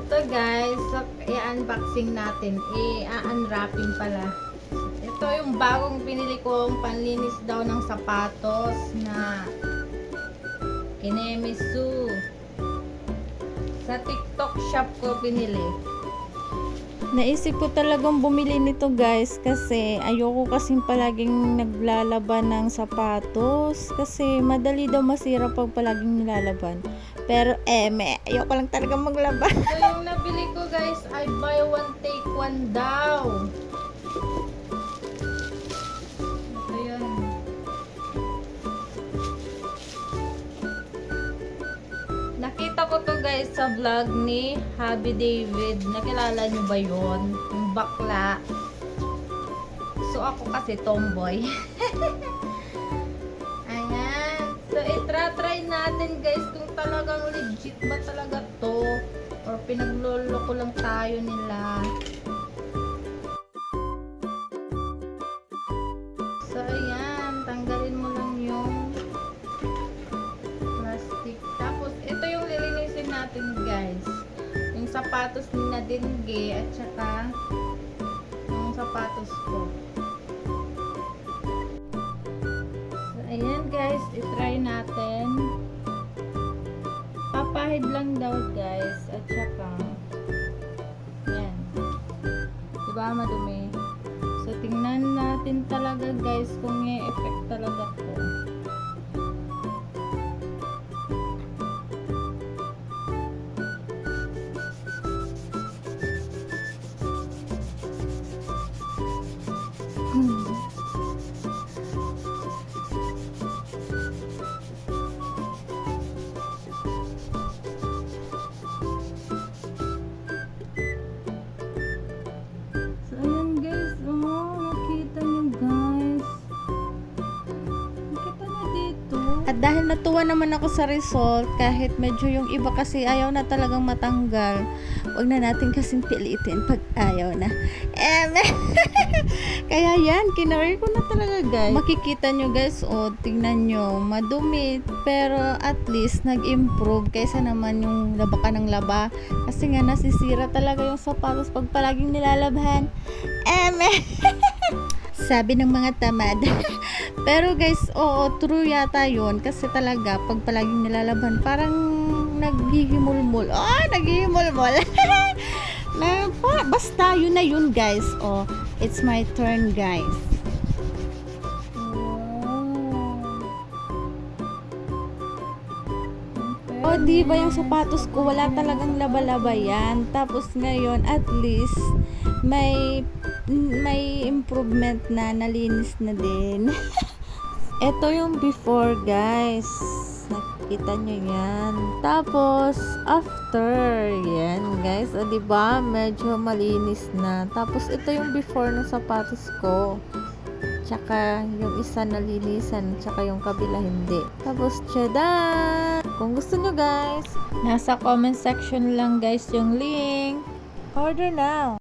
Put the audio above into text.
Ito guys, so, i-unboxing natin. I-unwrapping pala. Ito yung bagong pinili kong panlinis daw ng sapatos na Kinemisu. Sa TikTok shop ko pinili. Naisip ko talagang bumili nito guys kasi ayoko kasing palaging naglalaban ng sapatos kasi madali daw masira pag palaging nilalaban. Pero ayoko lang talaga maglaban. So yung nabili ko guys ay buy one take one daw. Ito yun. Nakita ko to guys sa vlog ni Happy David. Nakilala nyo ba yun? Yung bakla. So ako kasi tomboy. Ayan. So itra-try natin guys kung talagang legit ba talaga to. Or pinagloloko lang tayo nila. So ayan. Tanggalin mo lang yung plastic. Tapos ito yung lilinisin natin guys. Yung sapatos ni Nadine at saka yung sapatos ko. So ayan guys, itry natin. Papahid lang daw guys at saka yan. Diba madumi? So tingnan natin talaga guys kung may effect talaga to. So ayan guys, nakita nyo guys. Nakita nyo dito. At dahil natuwa naman ako sa result, kahit medyo yung iba kasi ayaw na talagang matanggal, wag na natin kasing pilitin pag ayaw na. Kaya yan, kinari ko na talaga guys. Makikita nyo guys, tingnan nyo, madumi, pero at least nag-improve kaysa naman yung laba ka ng laba. Kasi nga nasisira talaga yung sapatos pag palaging nilalabhan. Sabi ng mga tamad. Pero guys, true yata yun. Kasi talaga, pag palaging nilalabhan, parang naghihimulmul. Naghihimulmul. Basta, yun na yun guys. It's my turn guys. Di ba yung sapatos ko, wala talagang laba-laba yan. Tapos ngayon, at least, may improvement na, nalinis na din. Ito yung before guys. Nakita nyo yan. Tapos, after. Yan guys. Diba? Medyo malinis na. Tapos, ito yung before ng sapatos ko. Tsaka, yung isa nalinisan. Tsaka yung kabila hindi. Tapos, tiyada! Kung gusto nyo guys, nasa comment section lang guys yung link. Order now!